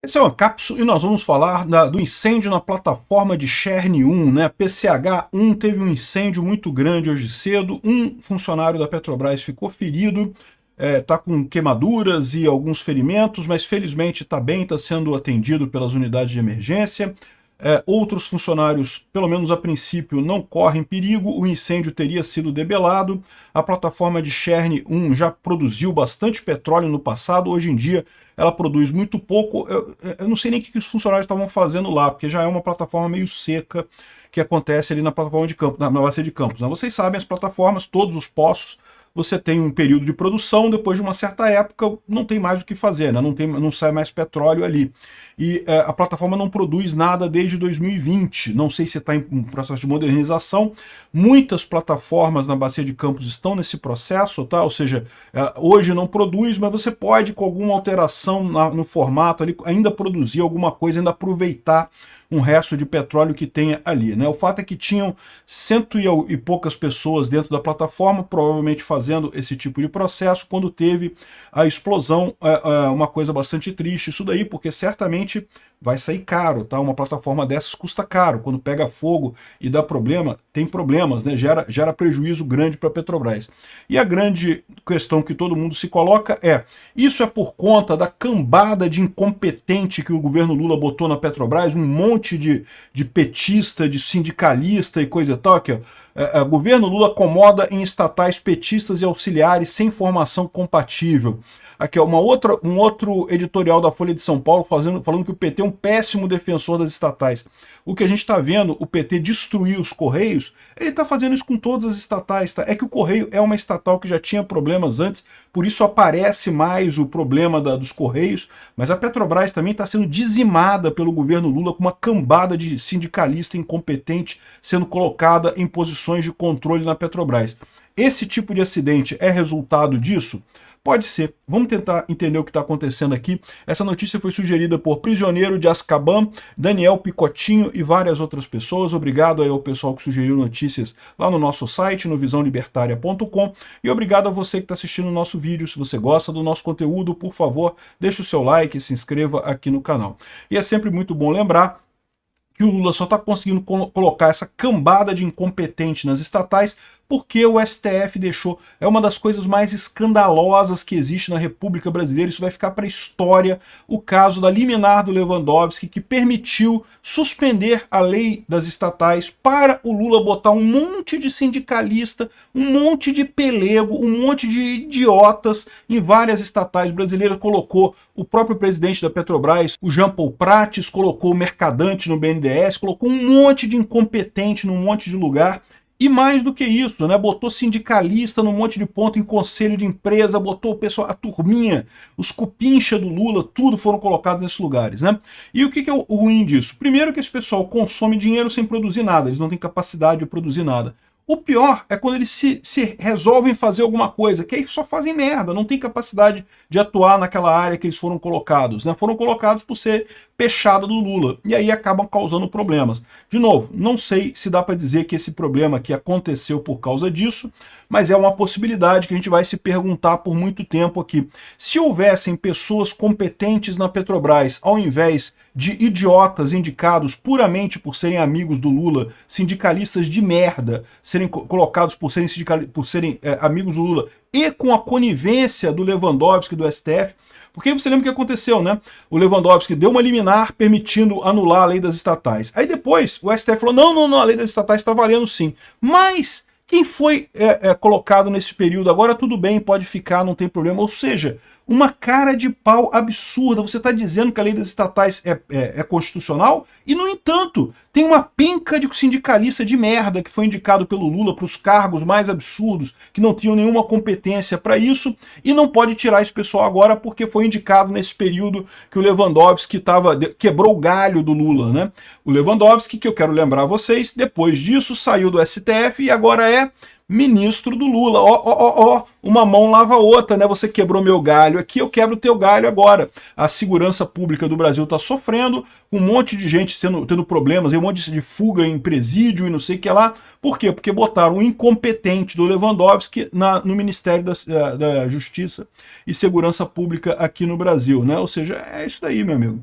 Essa é uma cápsula e nós vamos falar do incêndio na plataforma de Cherne 1, né? PCH1 teve um incêndio muito grande hoje cedo, um funcionário da Petrobras ficou ferido, está com queimaduras e alguns ferimentos, mas felizmente está bem, está sendo atendido pelas unidades de emergência. Outros funcionários, pelo menos a princípio, não correm perigo, o incêndio teria sido debelado. A plataforma de Cherne 1 já produziu bastante petróleo no passado, hoje em dia ela produz muito pouco. Eu não sei nem o que os funcionários estavam fazendo lá, porque já é uma plataforma meio seca que acontece ali na plataforma de Campos, na bacia de Campos, né? Vocês sabem, as plataformas, todos os poços, você tem um período de produção, depois de uma certa época não tem mais o que fazer, né? Não sai mais petróleo ali. E a plataforma não produz nada desde 2020, não sei se está em um processo de modernização. Muitas plataformas na bacia de Campos estão nesse processo, tá? Ou seja, hoje não produz, mas você pode, com alguma alteração no formato ali, ainda produzir alguma coisa, ainda aproveitar um resto de petróleo que tenha ali, né? O fato é que tinham cento e poucas pessoas dentro da plataforma, provavelmente fazendo esse tipo de processo, quando teve a explosão. Uma coisa bastante triste isso daí, porque certamente vai sair caro, tá? Uma plataforma dessas custa caro. Quando pega fogo e dá problema, tem problemas, né? Gera prejuízo grande para a Petrobras. E a grande questão que todo mundo se coloca é: isso é por conta da cambada de incompetente que o governo Lula botou na Petrobras, um monte de petista, de sindicalista e coisa e tal, aqui, ó. O governo Lula acomoda em estatais petistas e auxiliares sem formação compatível. Aqui, ó, um outro editorial da Folha de São Paulo falando que o PT é um péssimo defensor das estatais. O que a gente está vendo, o PT destruir os Correios, ele está fazendo isso com todas as estatais, tá? É que o Correio é uma estatal que já tinha problemas antes, por isso aparece mais o problema dos Correios, mas a Petrobras também está sendo dizimada pelo governo Lula com uma cambada de sindicalista incompetente sendo colocada em posições de controle na Petrobras. Esse tipo de acidente é resultado disso? Pode ser. Vamos tentar entender o que está acontecendo aqui. Essa notícia foi sugerida por Prisioneiro de Azkaban, Daniel Picotinho e várias outras pessoas. Obrigado aí ao pessoal que sugeriu notícias lá no nosso site, no visãolibertaria.com. E obrigado a você que está assistindo o nosso vídeo. Se você gosta do nosso conteúdo, por favor, deixe o seu like e se inscreva aqui no canal. E é sempre muito bom lembrar que o Lula só está conseguindo colocar essa cambada de incompetente nas estatais porque o STF deixou. É uma das coisas mais escandalosas que existe na República Brasileira. Isso vai ficar para a história, o caso da liminar do Lewandowski, que permitiu suspender a lei das estatais para o Lula botar um monte de sindicalista, um monte de pelego, um monte de idiotas em várias estatais brasileiras. Colocou o próprio presidente da Petrobras, o Jean Paul Prates, colocou o Mercadante no BNDES, colocou um monte de incompetente num monte de lugar. E mais do que isso, né? Botou sindicalista num monte de ponto em conselho de empresa, botou o pessoal, a turminha, os cupincha do Lula, tudo foram colocados nesses lugares, né? E o que é o ruim disso? Primeiro que esse pessoal consome dinheiro sem produzir nada, eles não têm capacidade de produzir nada. O pior é quando eles se resolvem fazer alguma coisa, que aí só fazem merda, não tem capacidade de atuar naquela área que eles foram colocados, né? Foram colocados por ser pechada do Lula, e aí acabam causando problemas. De novo, não sei se dá para dizer que esse problema aqui aconteceu por causa disso, mas é uma possibilidade que a gente vai se perguntar por muito tempo aqui. Se houvessem pessoas competentes na Petrobras, ao invés de idiotas indicados puramente por serem amigos do Lula, sindicalistas de merda, serem colocados por serem amigos do Lula, e com a conivência do Lewandowski e do STF, porque você lembra o que aconteceu, né? O Lewandowski deu uma liminar permitindo anular a lei das estatais. Aí depois o STF falou, não, a lei das estatais está valendo sim. Mas quem foi colocado nesse período agora, tudo bem, pode ficar, não tem problema. Ou seja, uma cara de pau absurda. Você está dizendo que a lei das estatais é constitucional e, no entanto, tem uma penca de sindicalista de merda que foi indicado pelo Lula para os cargos mais absurdos, que não tinham nenhuma competência para isso, e não pode tirar esse pessoal agora porque foi indicado nesse período que o Lewandowski quebrou o galho do Lula, né? O Lewandowski, que eu quero lembrar a vocês, depois disso saiu do STF e agora é ministro do Lula. Uma mão lava a outra, né? Você quebrou meu galho aqui, eu quebro o teu galho agora. A segurança pública do Brasil está sofrendo, um monte de gente tendo problemas, um monte de fuga em presídio e não sei o que lá. Por quê? Porque botaram um incompetente do Lewandowski no Ministério da Justiça e Segurança Pública aqui no Brasil, né? Ou seja, é isso daí, meu amigo.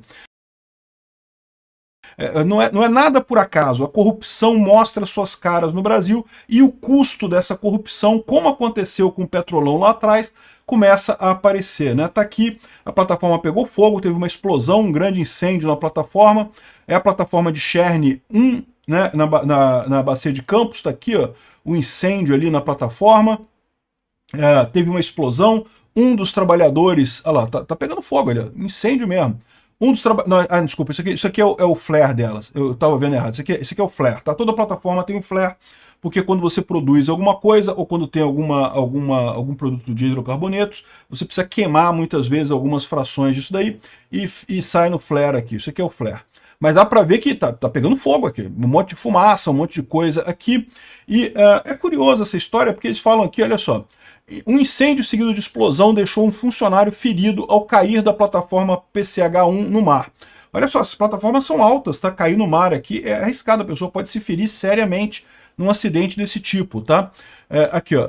Não é nada por acaso. A corrupção mostra suas caras no Brasil e o custo dessa corrupção, como aconteceu com o Petrolão lá atrás, começa a aparecer, né? Tá aqui, a plataforma pegou fogo, teve uma explosão, um grande incêndio na plataforma. É a plataforma de Cherne 1, né, na bacia de Campos, tá aqui, ó, o incêndio ali na plataforma. Teve uma explosão, um dos trabalhadores, olha lá, tá pegando fogo ali, incêndio mesmo. Um dos trabalhadores, desculpa, isso aqui é o flare delas, eu tava vendo errado, isso aqui é o flare, tá? Toda plataforma tem um flare, porque quando você produz alguma coisa, ou quando tem algum produto de hidrocarbonetos, você precisa queimar muitas vezes algumas frações disso daí, e sai no flare aqui, isso aqui é o flare. Mas dá para ver que tá pegando fogo aqui, um monte de fumaça, um monte de coisa aqui, e é curioso essa história, porque eles falam aqui, olha só, um incêndio seguido de explosão deixou um funcionário ferido ao cair da plataforma PCH1 no mar. Olha só, essas plataformas são altas, tá? Cair no mar aqui é arriscado, a pessoa pode se ferir seriamente num acidente desse tipo, tá? Aqui, ó,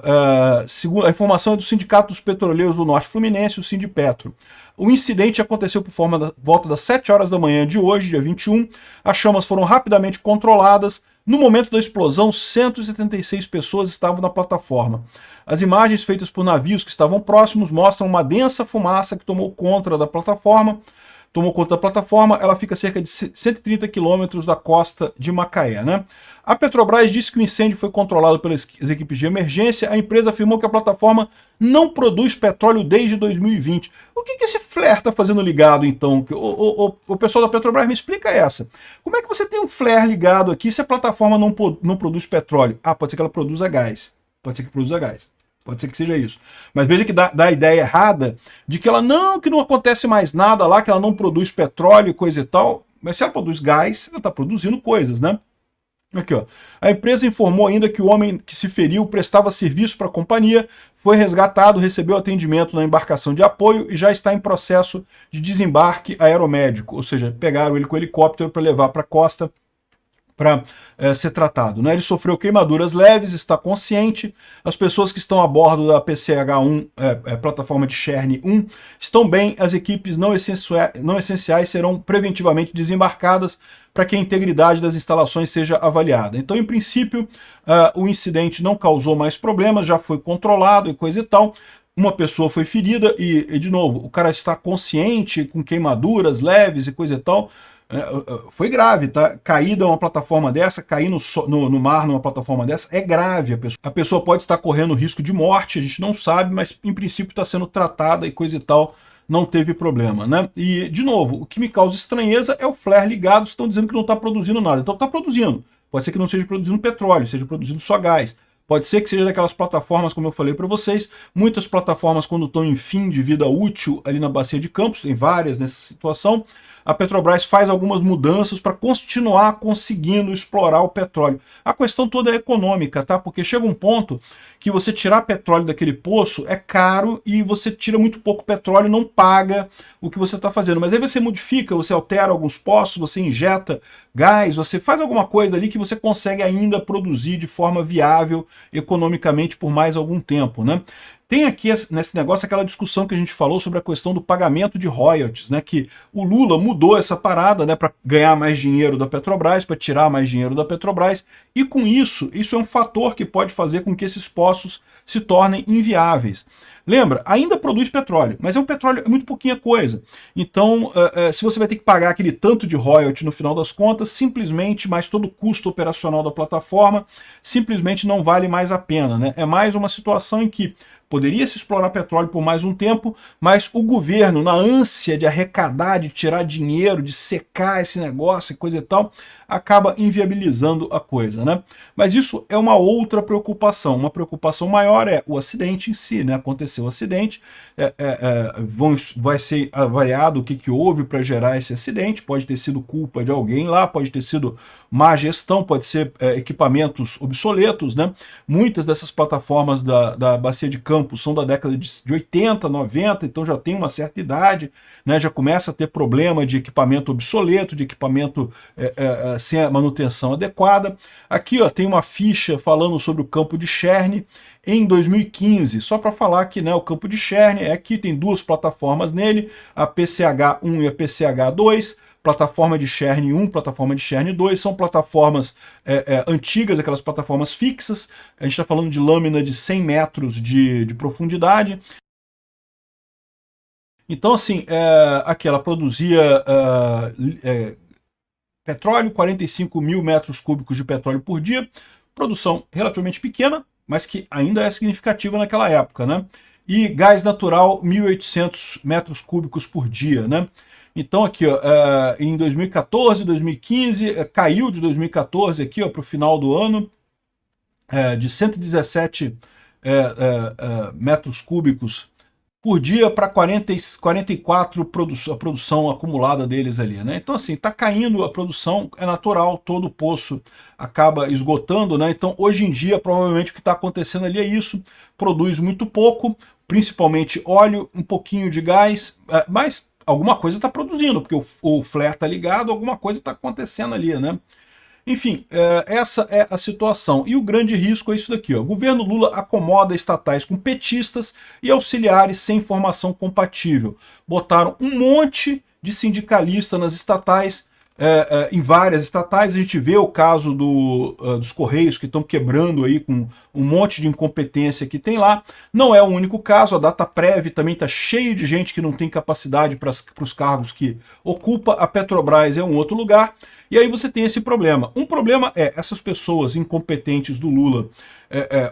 a informação é do Sindicato dos Petroleiros do Norte Fluminense, o Sindipetro. O incidente aconteceu por volta das 7 horas da manhã de hoje, dia 21. As chamas foram rapidamente controladas. No momento da explosão, 176 pessoas estavam na plataforma. As imagens feitas por navios que estavam próximos mostram uma densa fumaça que tomou conta da plataforma. Ela fica a cerca de 130 quilômetros da costa de Macaé, né? A Petrobras disse que o incêndio foi controlado pelas equipes de emergência. A empresa afirmou que a plataforma não produz petróleo desde 2020. O que esse flare está fazendo ligado, então? O pessoal da Petrobras me explica essa. Como é que você tem um flare ligado aqui se a plataforma não produz petróleo? Pode ser que ela produza gás. Pode ser que produza gás. Pode ser que seja isso. Mas veja que dá a ideia errada de que que não acontece mais nada lá, que ela não produz petróleo e coisa e tal. Mas se ela produz gás, ela está produzindo coisas, né? Aqui, ó. A empresa informou ainda que o homem que se feriu prestava serviço para a companhia, foi resgatado, recebeu atendimento na embarcação de apoio e já está em processo de desembarque aeromédico. Ou seja, pegaram ele com helicóptero para levar para a costa para ser tratado, né? Ele sofreu queimaduras leves, está consciente. As pessoas que estão a bordo da PCH1, plataforma de Cherne 1, estão bem. As equipes não essenciais serão preventivamente desembarcadas para que a integridade das instalações seja avaliada. Então, em princípio, o incidente não causou mais problemas, já foi controlado e coisa e tal. Uma pessoa foi ferida e, de novo, o cara está consciente, com queimaduras leves e coisa e tal. Foi grave, tá? Cair de uma plataforma dessa, cair no mar numa plataforma dessa, é grave. A pessoa pode estar correndo risco de morte, a gente não sabe, mas em princípio está sendo tratada e coisa e tal, não teve problema, né? E, de novo, o que me causa estranheza é o flare ligado, estão dizendo que não está produzindo nada. Então está produzindo. Pode ser que não esteja produzindo petróleo, seja produzindo só gás. Pode ser que seja daquelas plataformas, como eu falei para vocês, muitas plataformas quando estão em fim de vida útil ali na bacia de Campos, tem várias nessa situação, a Petrobras faz algumas mudanças para continuar conseguindo explorar o petróleo. A questão toda é econômica, tá? Porque chega um ponto que você tirar petróleo daquele poço é caro e você tira muito pouco petróleo e não paga o que você está fazendo. Mas aí você modifica, você altera alguns poços, você injeta gás, você faz alguma coisa ali que você consegue ainda produzir de forma viável economicamente por mais algum tempo, né? Tem aqui nesse negócio aquela discussão que a gente falou sobre a questão do pagamento de royalties, né? Que o Lula mudou essa parada, né, para ganhar mais dinheiro da Petrobras, para tirar mais dinheiro da Petrobras, e com isso é um fator que pode fazer com que esses poços se tornem inviáveis. Lembra, ainda produz petróleo, mas é muito pouquinha coisa. Então, se você vai ter que pagar aquele tanto de royalty no final das contas, simplesmente, mais todo o custo operacional da plataforma, simplesmente não vale mais a pena, né? É mais uma situação em que poderia se explorar petróleo por mais um tempo, mas o governo, na ânsia de arrecadar, de tirar dinheiro, de secar esse negócio e coisa e tal, acaba inviabilizando a coisa, né? Mas isso é uma outra preocupação. Uma preocupação maior é o acidente em si, né? Aconteceu o acidente, vai ser avaliado o que houve para gerar esse acidente, pode ter sido culpa de alguém lá, pode ter sido má gestão, pode ser equipamentos obsoletos, né? Muitas dessas plataformas da Bacia de Campos são da década de 80, 90, então já tem uma certa idade, né? Já começa a ter problema de equipamento obsoleto, de equipamento sem a manutenção adequada. Aqui, ó, tem uma ficha falando sobre o campo de Cherne em 2015, só para falar que, né, o campo de Cherne, aqui tem duas plataformas nele, a PCH1 e a PCH2, plataforma de Chern 1, plataforma de Chern 2, são plataformas antigas, aquelas plataformas fixas. A gente está falando de lâmina de 100 metros de profundidade. Então, assim, aqui ela produzia petróleo, 45 mil metros cúbicos de petróleo por dia, produção relativamente pequena, mas que ainda é significativa naquela época, né? E gás natural, 1.800 metros cúbicos por dia, né? Então aqui, ó, em 2014, 2015, caiu de 2014 aqui para o final do ano, de 117 metros cúbicos por dia para 44 a produção acumulada deles ali, né? Então assim, está caindo a produção, é natural, todo poço acaba esgotando, né? Então hoje em dia provavelmente o que está acontecendo ali é isso, produz muito pouco, principalmente óleo, um pouquinho de gás, mas alguma coisa está produzindo, porque o flare está ligado, alguma coisa está acontecendo ali, né? Enfim, essa é a situação. E o grande risco é isso daqui, ó. O governo Lula acomoda estatais com petistas e auxiliares sem formação compatível. Botaram um monte de sindicalista nas estatais, em várias estatais. A gente vê o caso dos Correios, que estão quebrando aí com um monte de incompetência que tem lá. Não é o único caso, a Dataprev também está cheio de gente que não tem capacidade para os cargos que ocupa. A Petrobras é um outro lugar. E aí você tem esse problema. Um problema é essas pessoas incompetentes do Lula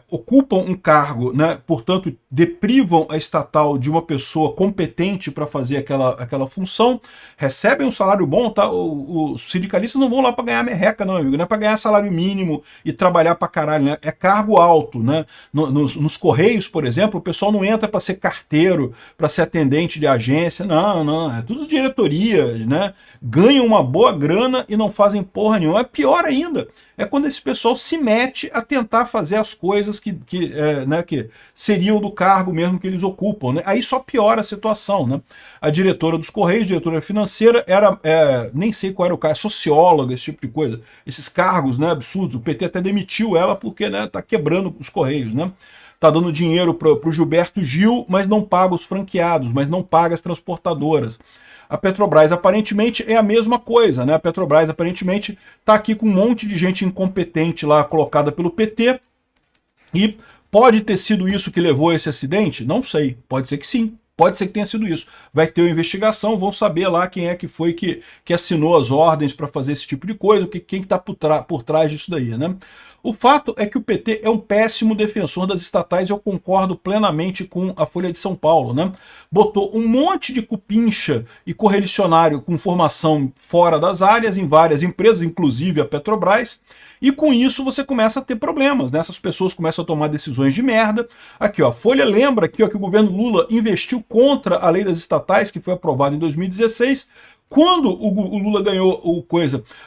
ocupam um cargo, né, portanto deprivam a estatal de uma pessoa competente para fazer aquela função, recebem um salário bom, tá? Os sindicalistas não vão lá para ganhar merreca, não, amigo, não é para ganhar salário mínimo e trabalhar para caralho, né? É cargo alto, né? Nos Correios, por exemplo, o pessoal não entra para ser carteiro, para ser atendente de agência, não, é tudo diretoria, né? Ganham uma boa grana e não fazem porra nenhuma. É pior ainda, é quando esse pessoal se mete a tentar fazer as coisas que seriam do cargo mesmo que eles ocupam, né? Aí só piora a situação, né? A diretora dos Correios, diretora financeira, era, nem sei qual era o cargo, socióloga, esse tipo de coisa. Esses cargos, né, absurdos. O PT até demitiu ela porque, né, tá quebrando os Correios, né? Tá dando dinheiro pro Gilberto Gil, mas não paga os franqueados, mas não paga as transportadoras. A Petrobras aparentemente é a mesma coisa, né? A Petrobras aparentemente está aqui com um monte de gente incompetente lá colocada pelo PT, e pode ter sido isso que levou a esse acidente? Não sei, pode ser que sim. Pode ser que tenha sido isso. Vai ter uma investigação, vão saber lá quem é que foi que assinou as ordens para fazer esse tipo de coisa, quem está por trás disso daí, né? O fato é que o PT é um péssimo defensor das estatais e eu concordo plenamente com a Folha de São Paulo, né? Botou um monte de cupincha e correligionário com formação fora das áreas em várias empresas, inclusive a Petrobras, e com isso você começa a ter problemas, né? Essas pessoas começam a tomar decisões de merda. Aqui, ó, a Folha lembra aqui, ó, que o governo Lula investiu contra a lei das estatais, que foi aprovada em 2016, quando o Lula ganhou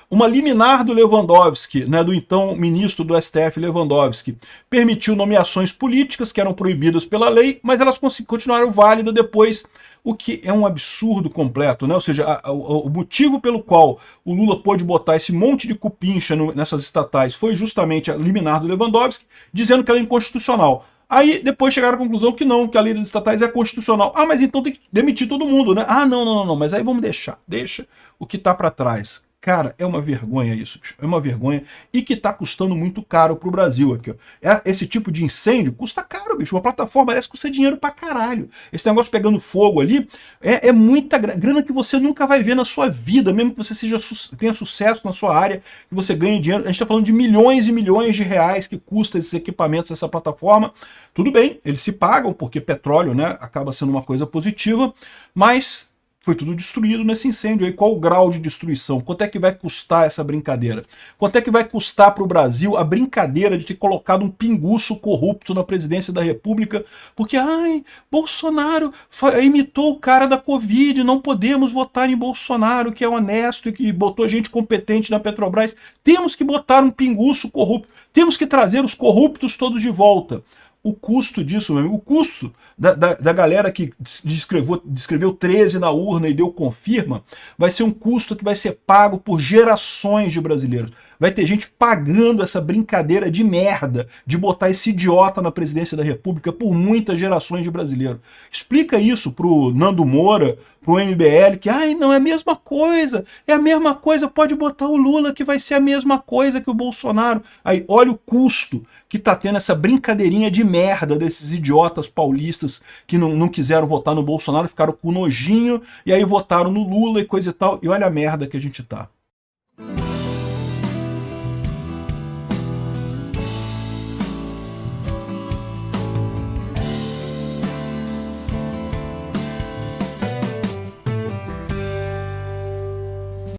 uma liminar do Lewandowski, né, do então ministro do STF Lewandowski, permitiu nomeações políticas que eram proibidas pela lei, mas elas continuaram válidas depois, o que é um absurdo completo, né? Ou seja, o motivo pelo qual o Lula pôde botar esse monte de cupincha nessas estatais foi justamente a liminar do Lewandowski, dizendo que ela é inconstitucional. Aí depois chegaram à conclusão que não, que a lei das estatais é constitucional. Ah, mas então tem que demitir todo mundo, né? Ah, não, mas aí vamos deixa o que tá para trás. Cara, é uma vergonha isso, bicho. É uma vergonha e que tá custando muito caro pro Brasil aqui, ó. Esse tipo de incêndio custa caro, bicho. Uma plataforma dessa custa dinheiro pra caralho. Esse negócio pegando fogo ali é muita grana que você nunca vai ver na sua vida, mesmo que você tenha sucesso na sua área, que você ganhe dinheiro. A gente tá falando de milhões e milhões de reais que custa esses equipamentos dessa plataforma. Tudo bem, eles se pagam, porque petróleo, né, acaba sendo uma coisa positiva, mas foi tudo destruído nesse incêndio aí. Qual o grau de destruição? Quanto é que vai custar essa brincadeira? Quanto é que vai custar para o Brasil a brincadeira de ter colocado um pinguço corrupto na presidência da República? Porque, Bolsonaro imitou o cara da Covid, não podemos votar em Bolsonaro, que é honesto e que botou gente competente na Petrobras. Temos que botar um pinguço corrupto. Temos que trazer os corruptos todos de volta. O custo disso, meu amigo, o custo da galera que descreveu 13 na urna e deu confirma, vai ser um custo que vai ser pago por gerações de brasileiros. Vai ter gente pagando essa brincadeira de merda de botar esse idiota na presidência da República por muitas gerações de brasileiros. Explica isso pro Nando Moura, pro MBL, que ai, não é a mesma coisa, pode botar o Lula que vai ser a mesma coisa que o Bolsonaro. Aí, olha o custo que tá tendo essa brincadeirinha de merda desses idiotas paulistas que não quiseram votar no Bolsonaro, ficaram com nojinho, e aí votaram no Lula e coisa e tal, e olha a merda que a gente tá.